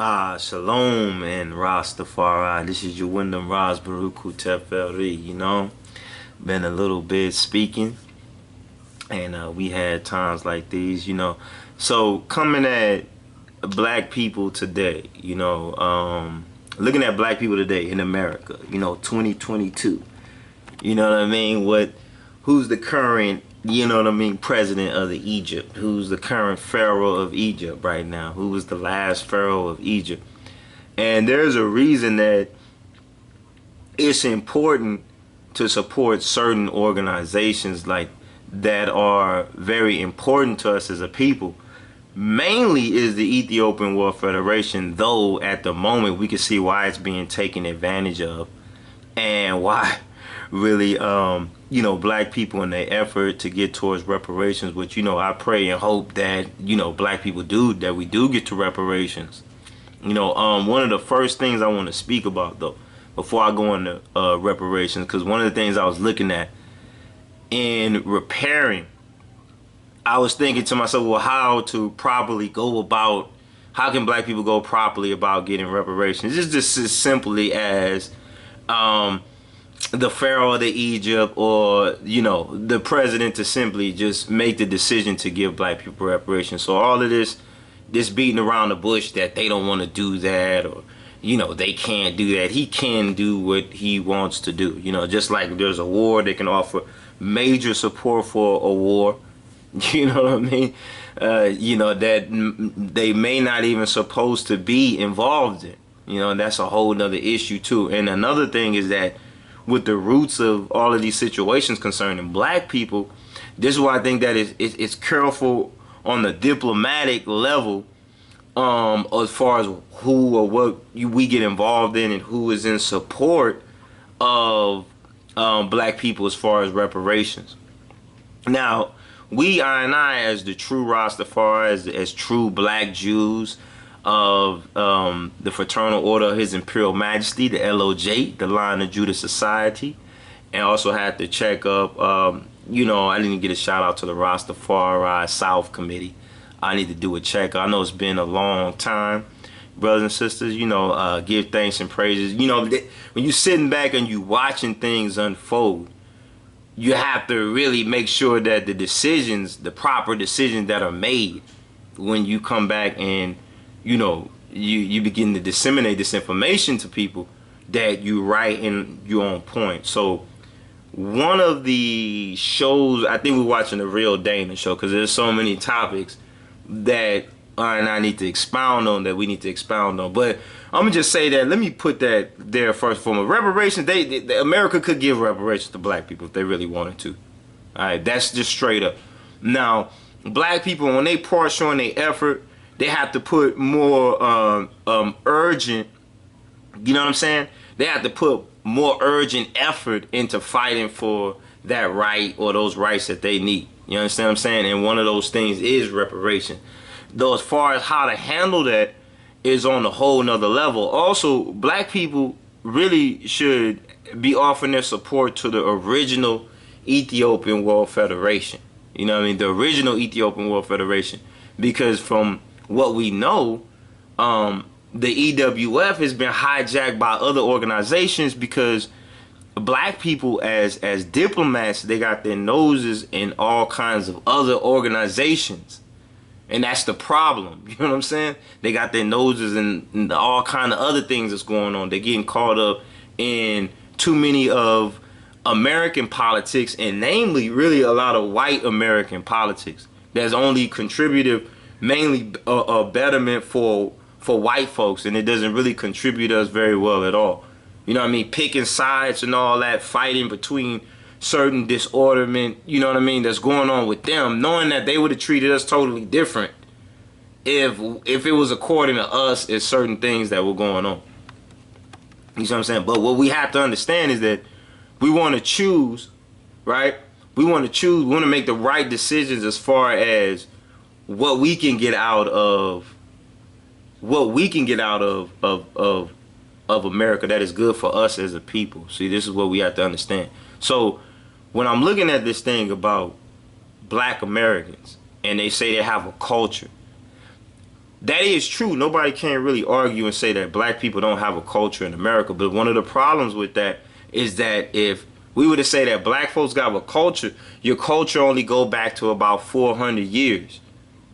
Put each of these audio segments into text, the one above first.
Shalom and Rastafari. This is your Wyndham Ras Beruku Tafari. Been a little bit speaking, and we had times like these. So coming at black people today, looking at black people today in America, 2022. You know what I mean? Who's the current, president of the Egypt? Who's the current pharaoh of Egypt right now? Who was the last pharaoh of Egypt? And there's a reason that it's important to support certain organizations like that are very important to us as a people. Mainly is the Ethiopian World Federation, though at the moment we can see why it's being taken advantage of and why really black people in their effort to get towards reparations, which I pray and hope that black people that we do get to reparations. One of the first things I want to speak about, though, before I go into reparations, because one of the things I was looking at in repairing, I was thinking to myself, well, how to properly go about, how can black people go properly about getting reparations? It's just as simply as the pharaoh of Egypt or the president to simply just make the decision to give black people reparations. So all of this beating around the bush that they don't want to do that, or they can't do that. He can do what he wants to do. Just like there's a war, they can offer major support for a war. You know what I mean? That they may not even supposed to be involved in. That's a whole nother issue too. And another thing is that with the roots of all of these situations concerning black people, this is why I think that it's careful on the diplomatic level, as far as who or what we get involved in and who is in support of black people as far as reparations. Now, I as the true Rastafari, as true black Jews of the Fraternal Order of His Imperial Majesty, the LOJ, the Line of Judah Society, and also had to check up, I didn't get a shout out to the Rastafari South Committee. I need to do a check. I know it's been a long time, brothers and sisters, give thanks and praises. When you're sitting back and you watching things unfold, you have to really make sure that the proper decisions that are made when you come back and you begin to disseminate this information to people, that you right and you're on point. So one of the shows, I think we're watching the Real Dana show, because there's so many topics that I need to expound on, that we need to expound on. But I'm gonna just say that, let me put that there first for reparations. America could give reparations to black people if they really wanted to. All right, that's just straight up. Now, black people, when they pour showing their effort, they have to put more urgent, you know what I'm saying? They have to put more urgent effort into fighting for that right or those rights that they need. You understand what I'm saying? And one of those things is reparation. Though as far as how to handle that is on a whole nother level. Also, black people really should be offering their support to the original Ethiopian World Federation. You know what I mean? The original Ethiopian World Federation. Because from what we know, the EWF has been hijacked by other organizations, because black people as diplomats, they got their noses in all kinds of other organizations. And that's the problem. You know what I'm saying? They got their noses in all kind of other things that's going on. They're getting caught up in too many of American politics, and namely really a lot of white American politics that's only contributive, mainly a betterment for white folks, and it doesn't really contribute us very well at all. You know what I mean? Picking sides and all that, fighting between certain disorderment, you know what I mean, that's going on with them, knowing that they would have treated us totally different if it was according to us as certain things that were going on. You see what I'm saying? But what we have to understand is that we want to choose, right? We want to make the right decisions as far as what we can get out of America that is good for us as a people. See, this is what we have to understand. So when I'm looking at this thing about black Americans, and they say they have a culture, that is true. Nobody can really argue and say that black people don't have a culture in America. But one of the problems with that is that if we were to say that black folks got a culture, your culture only go back to about 400 years,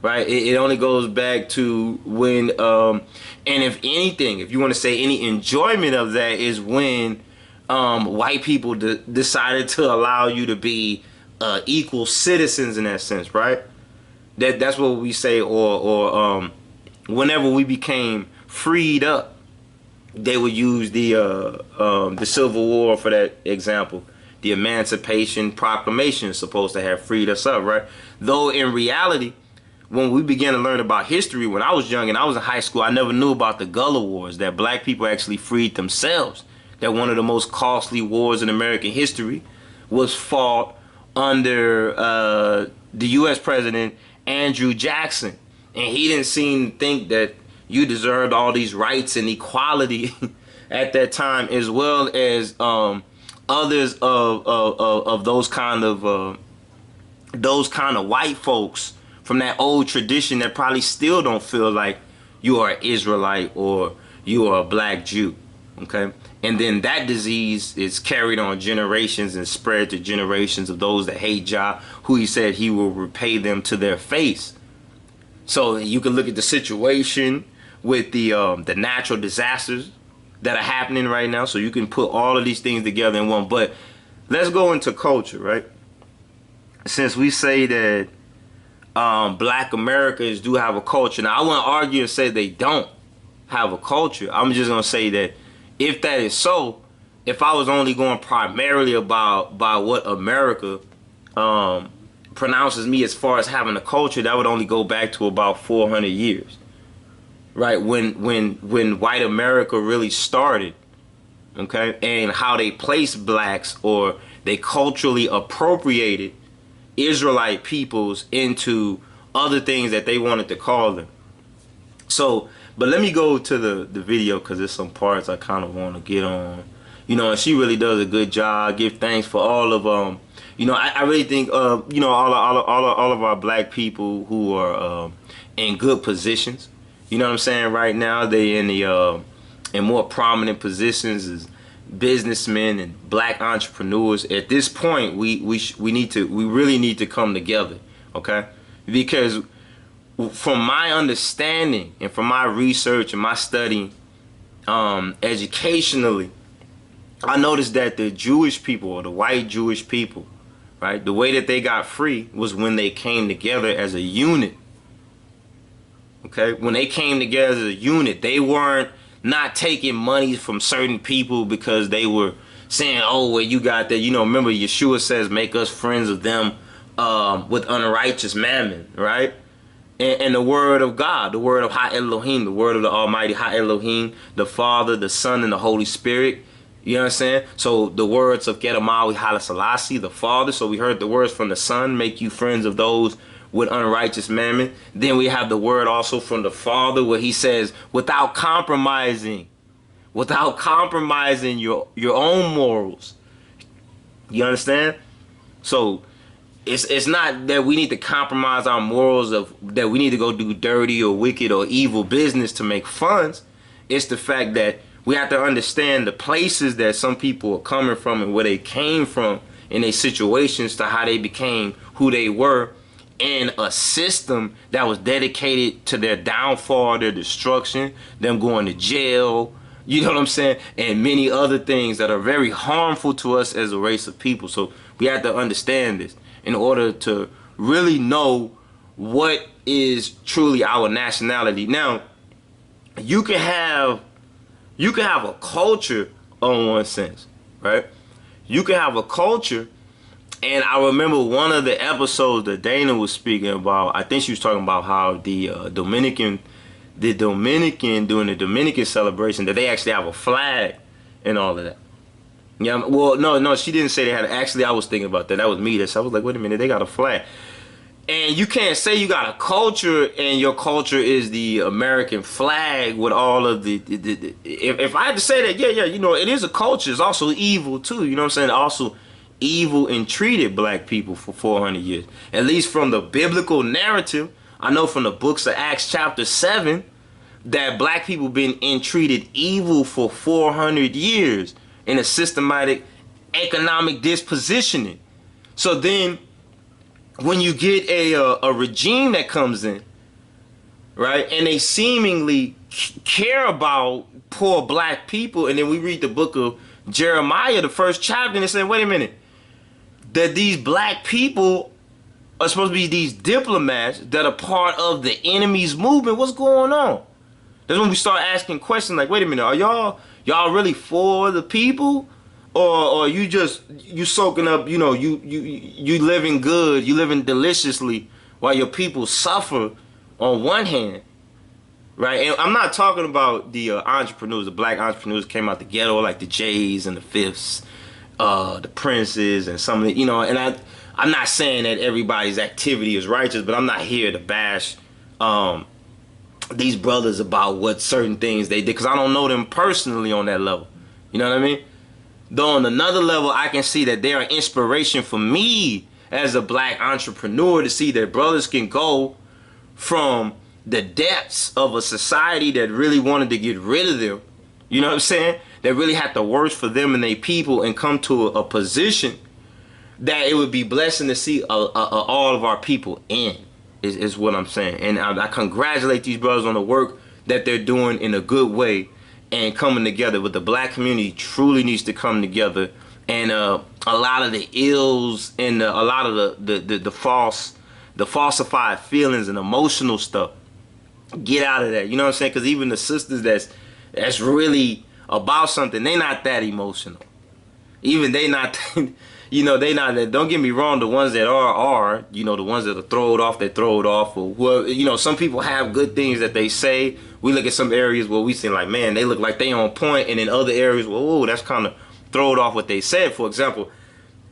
right? It only goes back to when, and if anything, if you want to say any enjoyment of that is when white people decided to allow you to be equal citizens in that sense, right? That's what we say, or whenever we became freed up, they would use the Civil War for that example. The Emancipation Proclamation is supposed to have freed us up, right? Though in reality, when we began to learn about history, when I was young and I was in high school, I never knew about the Gullah Wars, that black people actually freed themselves. That one of the most costly wars in American history was fought under the U.S. President Andrew Jackson. And he didn't seem to think that you deserved all these rights and equality at that time, as well as others of those kind of white folks from that old tradition that probably still don't feel like you are an Israelite or you are a black Jew. Okay, and then that disease is carried on generations and spread to generations of those that hate Jah, who he said he will repay them to their face. So you can look at the situation with the natural disasters that are happening right now. So you can put all of these things together in one. But let's go into culture, right? Since we say that black Americans do have a culture. Now, I wouldn't argue and say they don't have a culture. I'm just going to say that if that is so, if I was only going primarily by what America pronounces me as far as having a culture, that would only go back to about 400 years, right? When white America really started, okay, and how they placed blacks, or they culturally appropriated Israelite peoples into other things that they wanted to call them. So, but let me go to the video, because there's some parts I kind of want to get on. You know, and she really does a good job. Give thanks for all of you know, I really think you know, all of our black people who are in good positions. You know what I'm saying? Right now, they in the in more prominent positions as businessmen and black entrepreneurs. At this point, we really need to come together, okay? Because from my understanding and from my research and my studying educationally, I noticed that the Jewish people, or the white Jewish people, right, the way that they got free was when they came together as a unit. Okay, when they came together as a unit, they weren't not taking money from certain people because they were saying, oh, well, you got that. You know, remember Yeshua says, make us friends of them with unrighteous mammon, right? And the word of God, the word of Ha Elohim, the word of the Almighty Ha Elohim, the Father, the Son, and the Holy Spirit. You know what I'm saying? So the words of Gedamawi Haile Selassie, the Father. So we heard the words from the Son, make you friends of those with unrighteous mammon. Then we have the word also from the Father, where he says, without compromising your own morals. You understand? So it's not that we need to compromise our morals, of that we need to go do dirty or wicked or evil business to make funds. It's the fact that we have to understand the places that some people are coming from and where they came from in their situations to how they became who they were, in a system that was dedicated to their downfall, their destruction, them going to jail, you know what I'm saying, and many other things that are very harmful to us as a race of people. So we have to understand this in order to really know what is truly our nationality. Now, you can have a culture on one sense, right? You can have a culture, and I remember one of the episodes that Dana was speaking about, I think she was talking about how the Dominican during the Dominican celebration, that they actually have a flag and all of that. Yeah, well, no, she didn't say they had. Actually, I was thinking about that. That was me. I was like, wait a minute, they got a flag. And you can't say you got a culture and your culture is the American flag with all of the if I had to say that, yeah, you know, it is a culture. It's also evil too. You know what I'm saying? Also evil and treated black people for 400 years. At least from the biblical narrative I know from the books of Acts chapter 7 that black people been entreated evil for 400 years in a systematic economic dispositioning. So then when you get a regime that comes in, right, and they seemingly care about poor black people, and then we read the book of Jeremiah, the first chapter, and they say, wait a minute, that these black people are supposed to be these diplomats that are part of the enemy's movement. What's going on? That's when we start asking questions like, wait a minute, are y'all really for the people? Or you soaking up, you living good, you living deliciously while your people suffer on one hand, right? And I'm not talking about the entrepreneurs, the black entrepreneurs who came out the ghetto, like the Jays and the Fifths, the Princes, and some of the, and I'm not saying that everybody's activity is righteous, but I'm not here to bash these brothers about what certain things they did, because I don't know them personally on that level. You know what I mean? Though on another level, I can see that they're an inspiration for me as a black entrepreneur to see that brothers can go from the depths of a society that really wanted to get rid of them, you know what I'm saying, that really had the worst for them and their people, and come to a position that it would be blessing to see all of our people in, is what I'm saying. And I congratulate these brothers on the work that they're doing in a good way and coming together. But the black community truly needs to come together, and a lot of the ills and a lot of the falsified feelings and emotional stuff, get out of that. You know what I'm saying? Because even the sisters that's really about something, they not that emotional. Even they not, they not that. Don't get me wrong. The ones that are, the ones that are throw it off, they throw it off. Or whoever, some people have good things that they say. We look at some areas where we say like, man, they look like they on point, and in other areas, well, oh, that's kind of throw it off what they said. For example,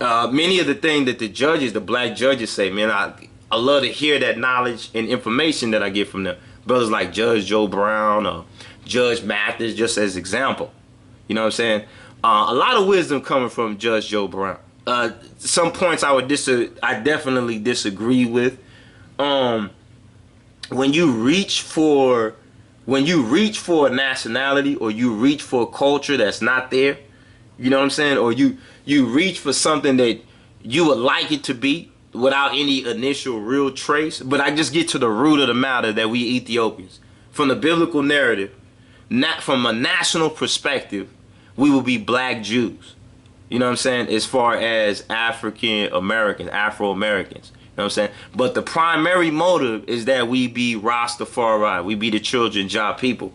many of the things that the black judges say, man, I love to hear that knowledge and information that I get from them. Brothers like Judge Joe Brown or Judge Mathis, just as example. You know what I'm saying? A lot of wisdom coming from Judge Joe Brown. Some points I definitely disagree with. When you reach for a nationality, or you reach for a culture that's not there, you know what I'm saying? Or you reach for something that you would like it to be without any initial real trace. But I just get to the root of the matter that we Ethiopians, from the biblical narrative, not from a national perspective, we will be black Jews. You know what I'm saying? As far as African Americans, Afro-Americans. You know what I'm saying? But the primary motive is that we be Rastafari. We be the children, Jah people.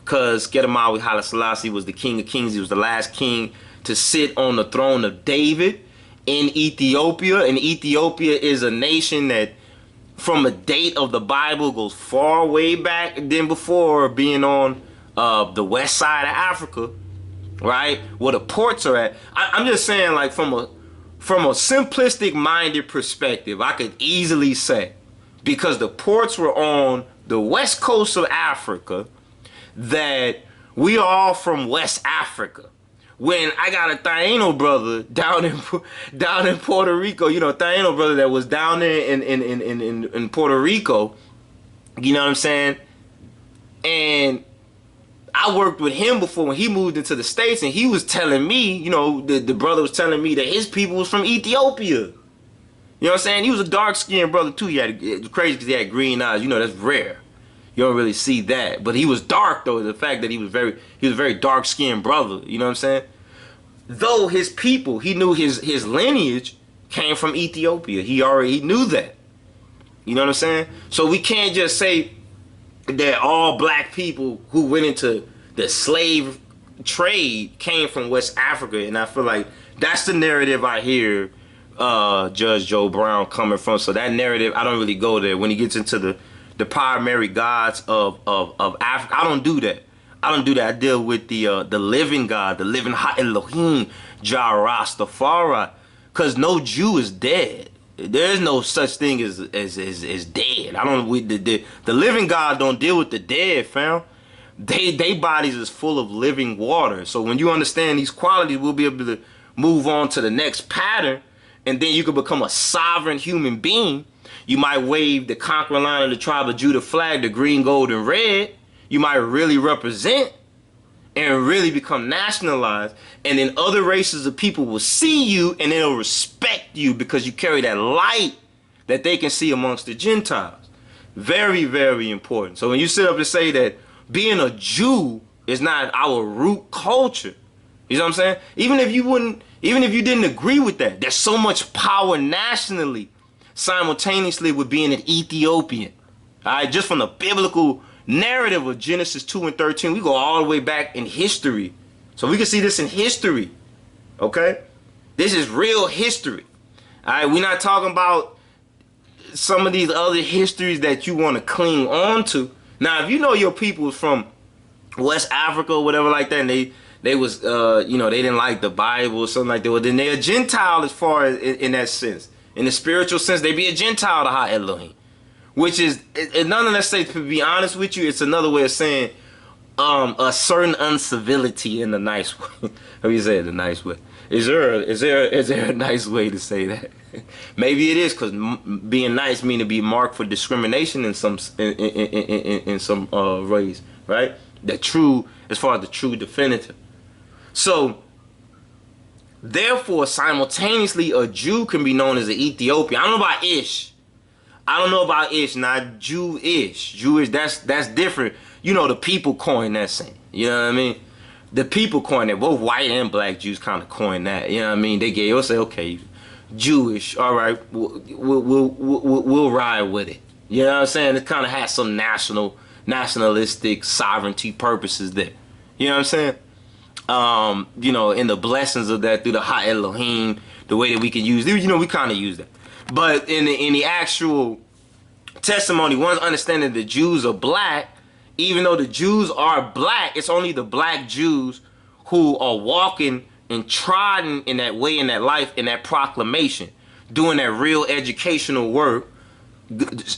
Because Gedamawi Haile Selassie was the king of kings. He was the last king to sit on the throne of David in Ethiopia. And Ethiopia is a nation that, from a date of the Bible, goes far way back than before being on the west side of Africa, right, where the ports are at. I'm just saying, like, from a simplistic minded perspective, I could easily say, because the ports were on the west coast of Africa, that we are all from West Africa. When I got a Taino brother down in Puerto Rico, Taino brother that was down there in Puerto Rico, you know what I'm saying? And I worked with him before when he moved into the States, and he was telling me, the brother was telling me that his people was from Ethiopia. You know what I'm saying? He was a dark-skinned brother too. It was crazy because he had green eyes. That's rare. You don't really see that. But he was dark, though. The fact that he was a very dark-skinned brother. You know what I'm saying? Though his people, he knew his lineage came from Ethiopia. He knew that. You know what I'm saying? So we can't just say that all black people who went into the slave trade came from West Africa. And I feel like that's the narrative I hear Judge Joe Brown coming from. So that narrative, I don't really go there. When he gets into the primary gods of Africa, I don't do that. I deal with the living God, the living Ha Elohim, Jah Rastafari. Because no Jew is dead. There's no such thing as dead. The living God don't deal with the dead, fam. They bodies is full of living water. So when you understand these qualities, we'll be able to move on to the next pattern, and then you can become a sovereign human being. You might wave the conquering line of the tribe of Judah flag, the green, gold, and red. You might really represent and really become nationalized. And then other races of people will see you and they'll respect you because you carry that light that they can see amongst the Gentiles. Very, very important. So when you sit up and say that being a Jew is not our root culture, you know what I'm saying? Even if you didn't agree with that, there's so much power nationally simultaneously with being an Ethiopian. All right, just from the biblical narrative of Genesis 2 and 13, we go all the way back in history. So we can see this in history. Okay? This is real history. All right, we're not talking about some of these other histories that you want to cling on to. Now, if you know your people is from West Africa or whatever like that, and they was you know, they didn't like the Bible or something like that, well, then they're a Gentile as far as in that sense. In the spiritual sense, they be a Gentile to Ha Elohim. Which is, nonetheless, say, to be honest with you, it's another way of saying a certain uncivility in a nice way. How you say it, a nice way? Is there a nice way to say that? Maybe it is, because being nice mean to be marked for discrimination in some ways, right? The true, as far as the true definitive. So, therefore, simultaneously, a Jew can be known as an Ethiopian. I don't know about Ish. I don't know about Ish, not Jewish. Jewish, that's different. You know, the people coined that saying. You know what I mean? The people coined it. Both white and black Jews kind of coined that. You know what I mean? They'll say, okay, Jewish, all right, we'll ride with it. You know what I'm saying? It kind of has some nationalistic sovereignty purposes there. You know what I'm saying? You know, in the blessings of that through the Ha Elohim, the way that we can use it, you know, we kind of use that. But in the actual testimony, one's understanding the Jews are black. Even though the Jews are black, it's only the black Jews who are walking and trodden in that way, in that life, in that proclamation, doing that real educational work,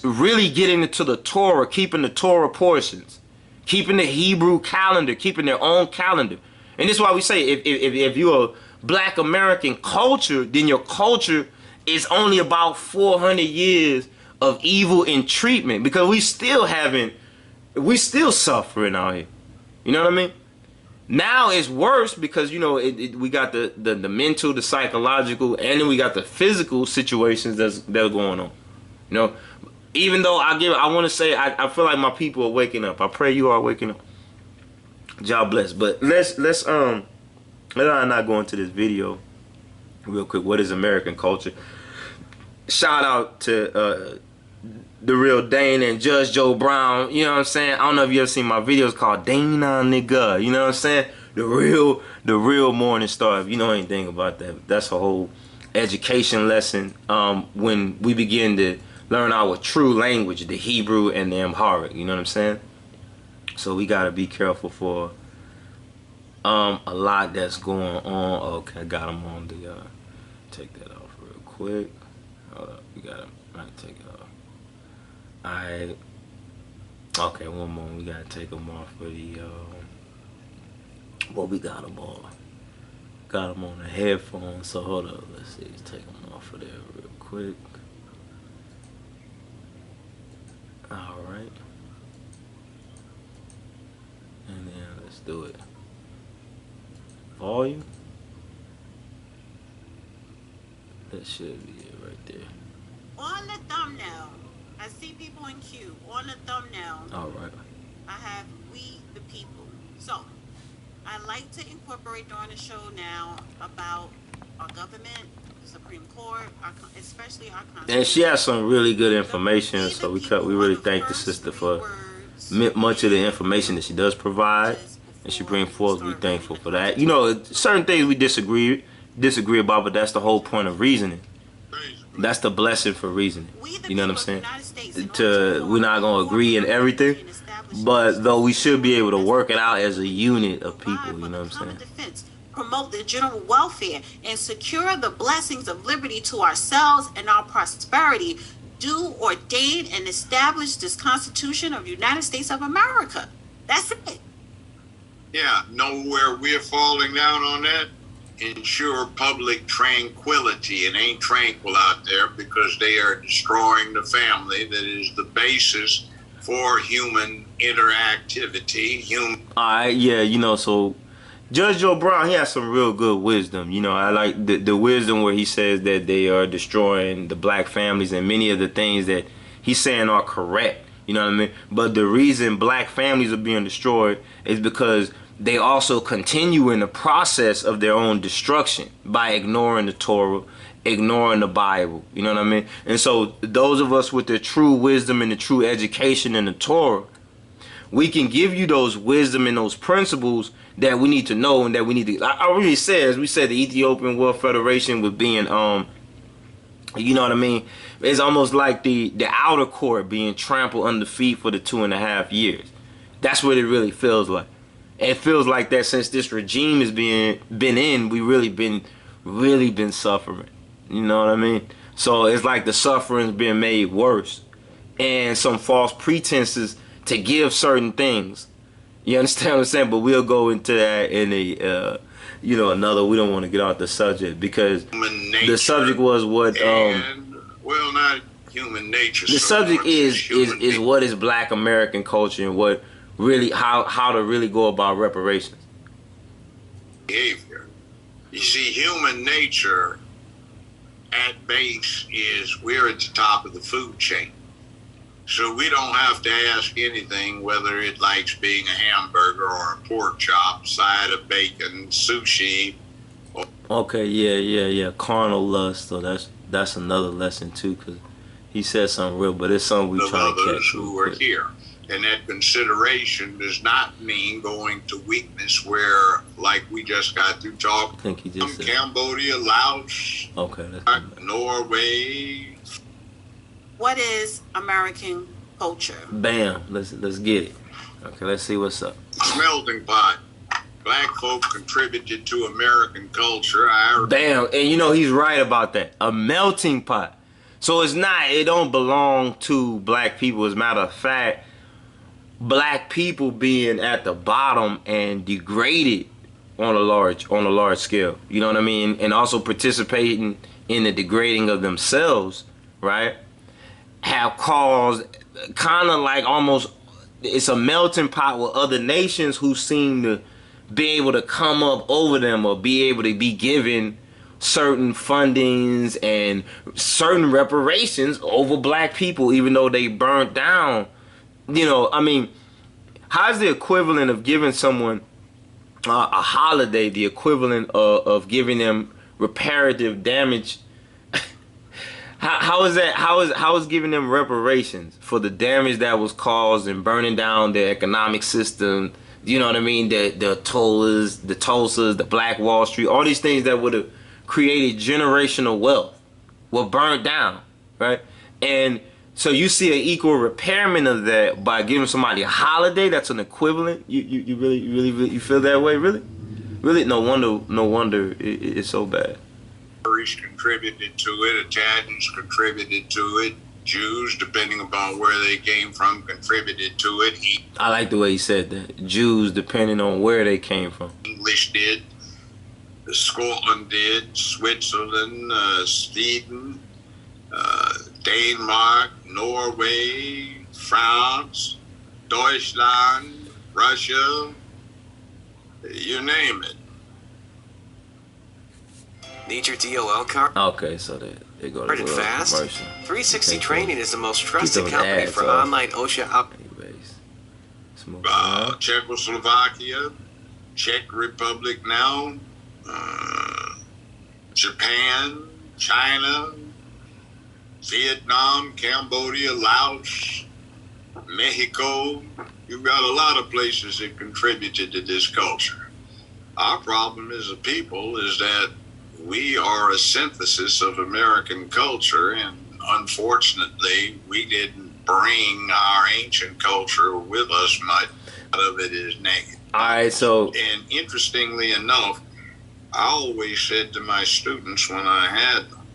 really getting into the Torah, keeping the Torah portions, keeping the Hebrew calendar, keeping their own calendar. And this is why we say if you're a black American culture, then your culture is only about 400 years of evil and treatment, because we still suffering out here. You know what I mean? Now it's worse because, you know, we got the mental, the psychological, and then we got the physical situations that's going on. You know, even though I want to say I feel like my people are waking up. I pray you are waking up. God bless. But let's not go into this video real quick. What is American culture? Shout out to the real Dane and Judge Joe Brown. You know what I'm saying? I don't know if you ever seen my videos called Dana Nigga. You know what I'm saying? The real Morning Star. If you know anything about that, that's a whole education lesson when we begin to learn our true language, the Hebrew and the Amharic. You know what I'm saying? So we gotta be careful for a lot that's going on. Okay, I got him on the take that off real quick. Hold up, we gotta take it off. Alright. Okay, one more. We gotta take them off for the well, we got them on. Got them on the headphones, so hold up, let's see, take them off of there real quick. Alright. And then let's do it. Volume. That should be it right there. On the thumbnail, I see people in queue. On the thumbnail, alright, I have we the people. So, I like to incorporate during the show now about our government, the Supreme Court, especially our Constitution. And she has some really good information, so we really thank the sister for much of the information that she does provide, and she brings forth. We're thankful for that. You know, certain things we disagree about, but that's the whole point of reasoning. That's the blessing for reasoning. You know what I'm saying? We're not going to agree in everything, but though we should be able to work it out as a unit of people. You know what I'm saying? Promote the general welfare and secure the blessings of liberty to ourselves and our prosperity. Do ordain and establish this Constitution of the United States of America. That's it. Yeah, know where we're falling down on that? ensure public tranquility. It ain't tranquil out there because they are destroying the family that is the basis for human interactivity. All right, yeah, you know, so Judge Joe Brown, he has some real good wisdom. You know, I like the wisdom where he says that they are destroying the black families, and many of the things that he's saying are correct. You know what I mean? But the reason black families are being destroyed is because they also continue in the process of their own destruction by ignoring the Torah, ignoring the Bible. You know what I mean? And so those of us with the true wisdom and the true education in the Torah, we can give you those wisdom and those principles that we need to know, and that we need to. I really said, as we said, the Ethiopian World Federation was being, you know what I mean? It's almost like the outer court being trampled under feet for the 2.5 years. That's what it really feels like. It feels like that since this regime has been in, we really been suffering. You know what I mean? So it's like the suffering's being made worse, and some false pretenses to give certain things. You understand what I'm saying? But we'll go into that in a you know, another. We don't want to get off the subject because the subject was what well, not human nature. The subject is what is Black American culture, and what really how to really go about reparations. Behavior. You see, human nature at base is we're at the top of the food chain. So we don't have to ask anything whether it likes being a hamburger or a pork chop, side of bacon, sushi. Okay, yeah. Carnal lust. So that's another lesson too, because he said something real, but it's something we try to catch. Who are here. And that consideration does not mean going to weakness where, like we just got through talking, I think he just said Cambodia, Laos, okay, Norway. What is American culture? Bam, let's get it. Okay, let's see what's up. Melting pot. Black folk contributed to American culture. Bam, and you know he's right about that. A melting pot. So it don't belong to black people. As a matter of fact, black people being at the bottom and degraded on a large scale. You know what I mean? And also participating in the degrading of themselves, right? Have caused kind of like almost, it's a melting pot with other nations who seem to be able to come up over them or be able to be given certain fundings and certain reparations over black people, even though they burnt down. You know, I mean, how's the equivalent of giving someone a holiday the equivalent of giving them reparative damage? How is that? How is giving them reparations for the damage that was caused and burning down their economic system? You know what I mean? The Tulsas, the Black Wall Street, all these things that would have created generational wealth were burnt down, right? And so you see an equal repairment of that by giving somebody a holiday that's an equivalent. You really feel that way? Really? No wonder it's so bad. Irish contributed to it, Italians contributed to it, Jews, depending upon where they came from, contributed to it. I like the way he said that. Jews, depending on where they came from. English did, Scotland did, Switzerland, Sweden, Denmark, Norway, France, Deutschland, Russia, you name it. Need your DOL card? Okay, so they go to Hard and fast. Commercial. 360 Training is the most trusted company for online OSHA up. Anyways, Czechoslovakia, Czech Republic now, Japan, China, Vietnam, Cambodia, Laos, Mexico. You've got a lot of places that contributed to this culture. Our problem as a people is that we are a synthesis of American culture, and unfortunately, we didn't bring our ancient culture with us much. A lot of it is negative. All right, so. And interestingly enough, I always said to my students when I had them,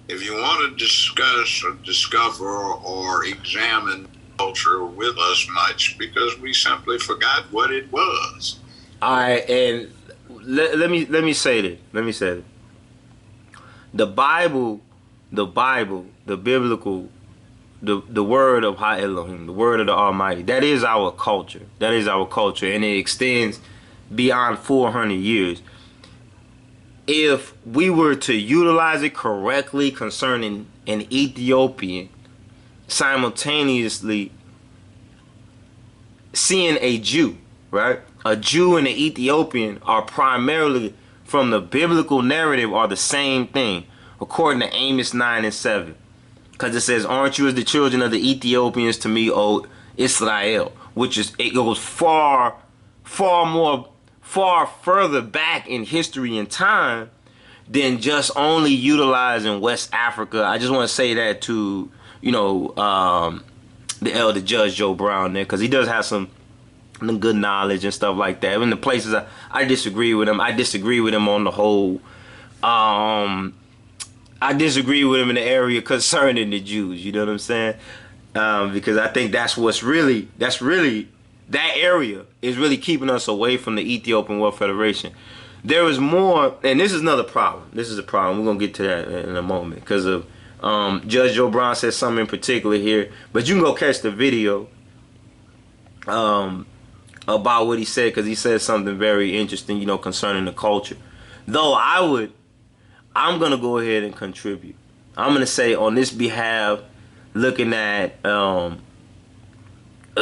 if you want to discuss or discover or examine culture with us much, because we simply forgot what it was. All right, and let me say this. Let me say this. The Bible, the biblical, the word of Ha Elohim, the word of the Almighty, that is our culture. That is our culture, and it extends beyond 400 years. If we were to utilize it correctly concerning an Ethiopian, simultaneously seeing a Jew, right? A Jew and an Ethiopian are primarily, from the biblical narrative, are the same thing, according to Amos 9 and 7. Because it says, aren't you as the children of the Ethiopians to me, O Israel? Which is, it goes far further back in history and time than just only utilizing West Africa. I just want to say that to, you know, the elder Judge Joe Brown there, because he does have some good knowledge and stuff like that. In the places I disagree with him, I disagree with him on the whole. I disagree with him in the area concerning the Jews. You know what I'm saying? Because I think that area is really keeping us away from the Ethiopian World Federation. There is more, and this is another problem. This is a problem. We're gonna get to that in a moment because of Judge Joe Brown said something in particular here, but you can go catch the video about what he said, because he said something very interesting, you know, concerning the culture. Though I'm gonna go ahead and contribute. I'm gonna say on this behalf, looking at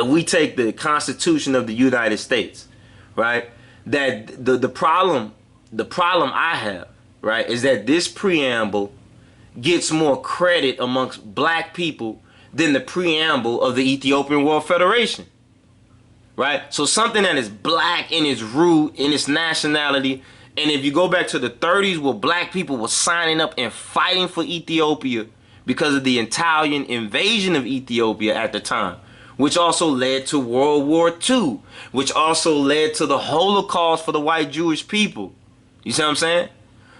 we take the Constitution of the United States, right? That the problem I have, right, is that this preamble gets more credit amongst black people than the preamble of the Ethiopian World Federation, right? So something that is black in its root, in its nationality, and if you go back to the 30s where black people were signing up and fighting for Ethiopia because of the Italian invasion of Ethiopia at the time, which also led to World War II, which also led to the Holocaust for the white Jewish people. You see what I'm saying?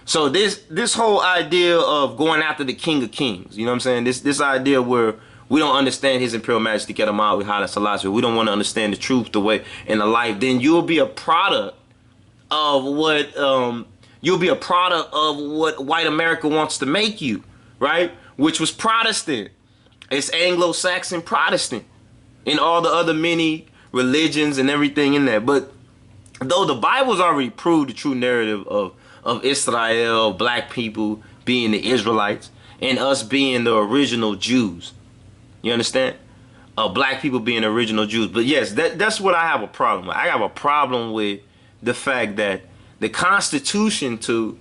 So this whole idea of going after the King of Kings, you know what I'm saying? This idea where we don't understand His Imperial Majesty Kedamawi Haile Selassie, we don't want to understand the truth, the way, and the life, then you'll be a product of what white America wants to make you, right? Which was Protestant. It's Anglo-Saxon Protestant, and all the other many religions and everything in there. But though the Bible's already proved the true narrative of Israel, black people being the Israelites, and us being the original Jews. You understand? Black people being the original Jews. But yes, that's what I have a problem with. I have a problem with the fact that the Constitution, to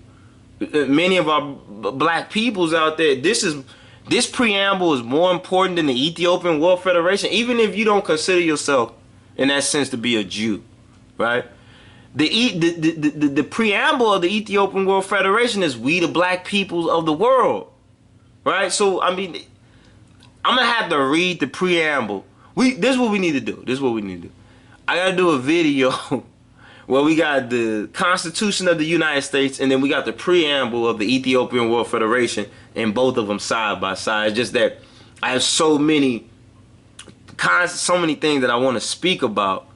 many of our black peoples out there, this preamble is more important than the Ethiopian World Federation, even if you don't consider yourself in that sense to be a Jew, right? The preamble of the Ethiopian World Federation is we the black peoples of the world, right? So I mean, I'm gonna have to read the preamble. This is what we need to do. This is what we need to do. I gotta do a video where we got the Constitution of the United States and then we got the preamble of the Ethiopian World Federation, and both of them side by side. It's just that I have so many things that I want to speak about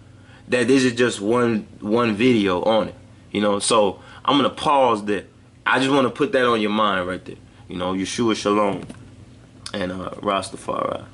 that this is just one video on it, you know. So I'm gonna pause there. I just want to put that on your mind right there, you know. Yeshua Shalom and Rastafari.